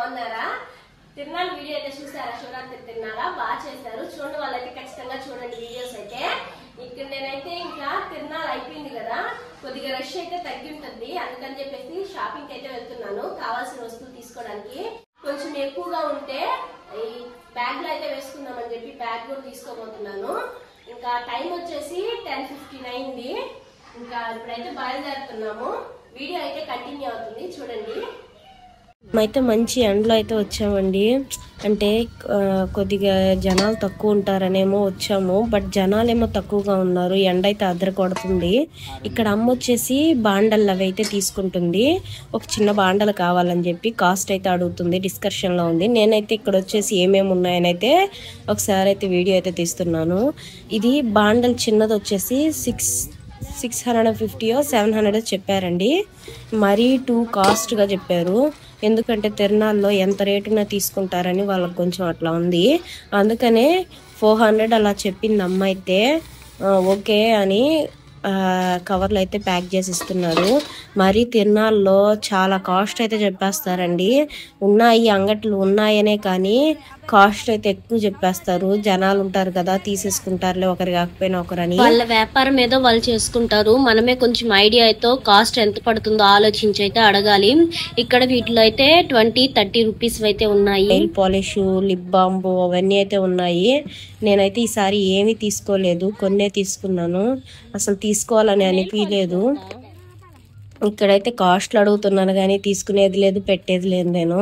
బాగున్నారా? తిరునాళ్ళ వీడియో అయితే చూసారా? శివరాత్రి తిరునాళ్ళ బాగా చేశారు. చూడండి వాళ్ళైతే ఖచ్చితంగా చూడండి వీడియోస్ అయితే. ఇక్కడ నేనైతే ఇంకా తిరునాళ్ళ అయిపోయింది కదా, కొద్దిగా రష్ అయితే తగ్గి ఉంటుంది, అందుకని చెప్పేసి షాపింగ్ అయితే వెళ్తున్నాను కావాల్సిన వస్తువులు తీసుకోవడానికి. కొంచెం ఎక్కువగా ఉంటే ఈ బ్యాగ్ లో అయితే వేసుకుందామని చెప్పి బ్యాగ్ కూడా తీసుకోబోతున్నాను. ఇంకా టైం వచ్చేసి 10:59 అయింది. ఇంకా ఇప్పుడైతే బయలుదేరుతున్నాము. వీడియో అయితే కంటిన్యూ అవుతుంది, చూడండి. అయితే మంచి ఎండలో అయితే వచ్చామండి. అంటే కొద్దిగా జనాలు తక్కువ ఉంటారనేమో వచ్చాము, బట్ జనాలేమో తక్కువగా ఉన్నారు. ఎండ అయితే అద్దర కొడుతుంది. ఇక్కడ అమ్మ వచ్చేసి బాండలు అవి అయితే తీసుకుంటుంది. ఒక చిన్న బాండలు కావాలని చెప్పి కాస్ట్ అయితే అడుగుతుంది, డిస్కషన్ లో ఉంది. నేనైతే ఇక్కడ వచ్చేసి ఏమేమి ఉన్నాయని అయితే ఒకసారి అయితే వీడియో అయితే తీస్తున్నాను. ఇది బాండల్ చిన్నది వచ్చేసి 650 700 చెప్పారండి. మరీ టూ కాస్ట్గా చెప్పారు. ఎందుకంటే తిరునాళ్ళలో ఎంత రేటున తీసుకుంటారని వాళ్ళకి కొంచెం అట్లా ఉంది. అందుకనే 400 అలా చెప్పింది అమ్మ అయితే. ఓకే అని కవర్లు అయితే ప్యాక్ చేసి ఇస్తున్నారు. మరి తిరునాళ్ళలో చాలా కాస్ట్ అయితే చెప్పేస్తారండి. ఉన్నాయి అంగట్లు ఉన్నాయనే కానీ కాస్ట్ అయితే ఎక్కువ చెప్పేస్తారు. జనాలు ఉంటారు కదా, తీసేసుకుంటారులే ఒకరు కాకపోయినా ఒకరని. వాళ్ళ వ్యాపారం ఏదో వాళ్ళు చేసుకుంటారు. మనమే కొంచెం ఐడియా అయితే కాస్ట్ ఎంత పడుతుందో ఆలోచించి అయితే అడగాలి. ఇక్కడ వీటిలో అయితే 20-30 రూపీస్ అయితే ఉన్నాయి. నెయిల్ పాలిష్, లిప్ బాంబు అవన్నీ అయితే ఉన్నాయి. నేనైతే ఈసారి ఏమీ తీసుకోలేదు, కొన్నే తీసుకున్నాను. అసలు తీసుకోవాలని అనిపించలేదు. ఇక్కడైతే కాస్ట్లు అడుగుతున్నాను కానీ తీసుకునేది లేదు, పెట్టేది లేదు. నేను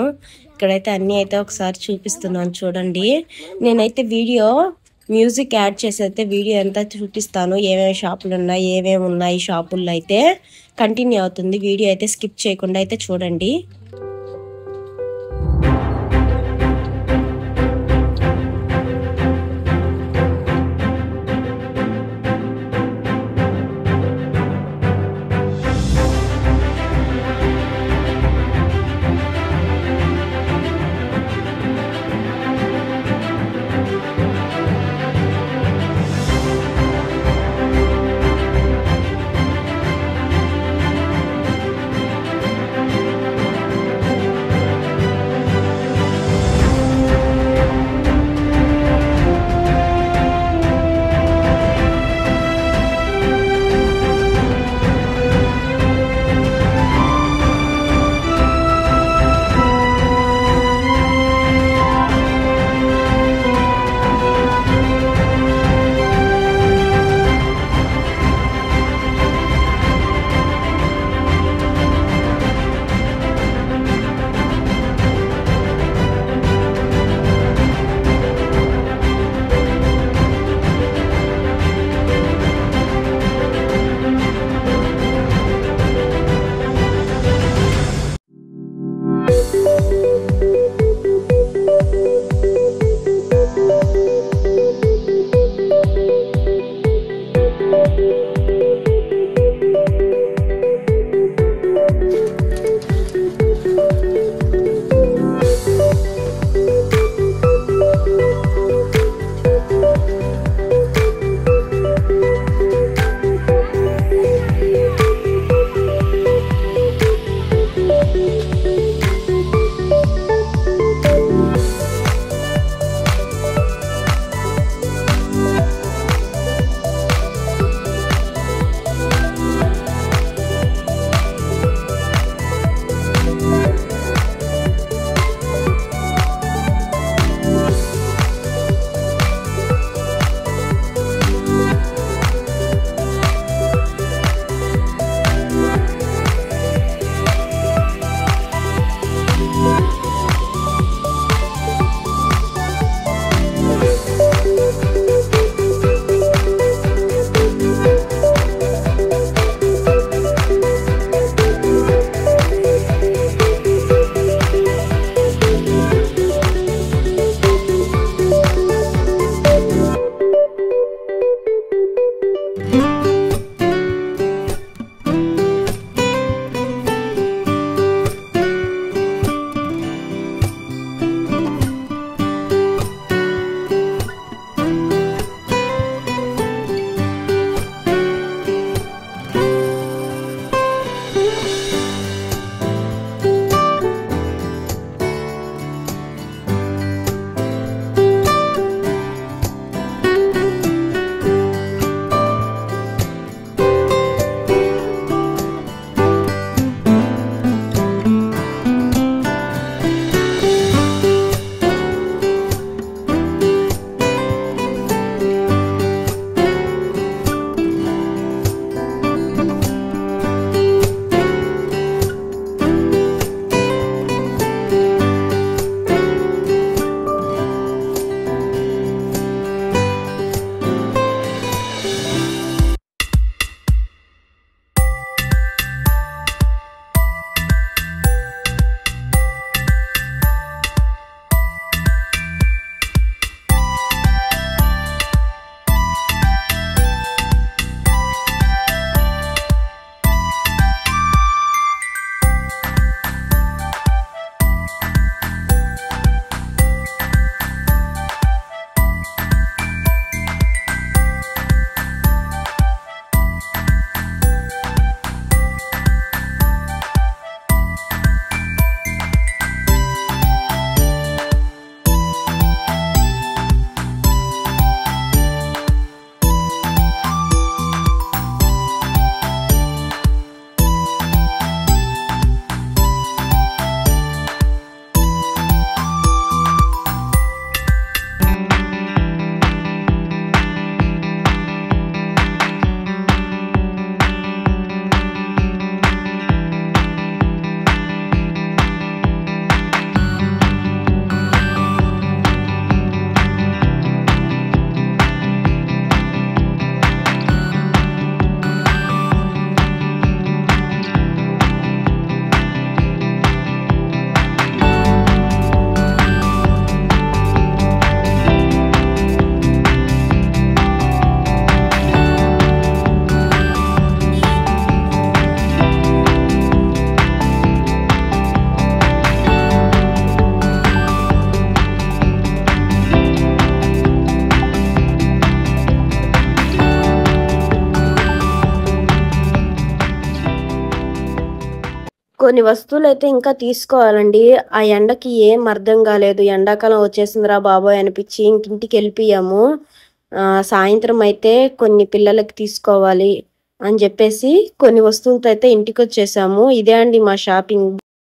ఇక్కడైతే అన్నీ అయితే ఒకసారి చూపిస్తున్నాను చూడండి. నేనైతే వీడియో మ్యూజిక్ యాడ్ చేసి అయితే వీడియో అంతా చూపిస్తాను. ఏమేమి షాపులు ఉన్నాయి, ఏమేమి ఉన్నాయి షాపుల్లో అయితే కంటిన్యూ అవుతుంది. వీడియో అయితే స్కిప్ చేయకుండా అయితే చూడండి. కొన్ని వస్తువులు అయితే ఇంకా తీసుకోవాలండి. ఆ ఎండకి ఏం అర్థం కాలేదు. ఎండాకాలం వచ్చేసిందిరా బాబోయ్ అనిపించి ఇంటికి వెళ్ళిపోయాము. సాయంత్రం అయితే కొన్ని పిల్లలకి తీసుకోవాలి అని చెప్పేసి కొన్ని వస్తువులతో అయితే ఇంటికి వచ్చేసాము. ఇదే అండి మా షాపింగ్.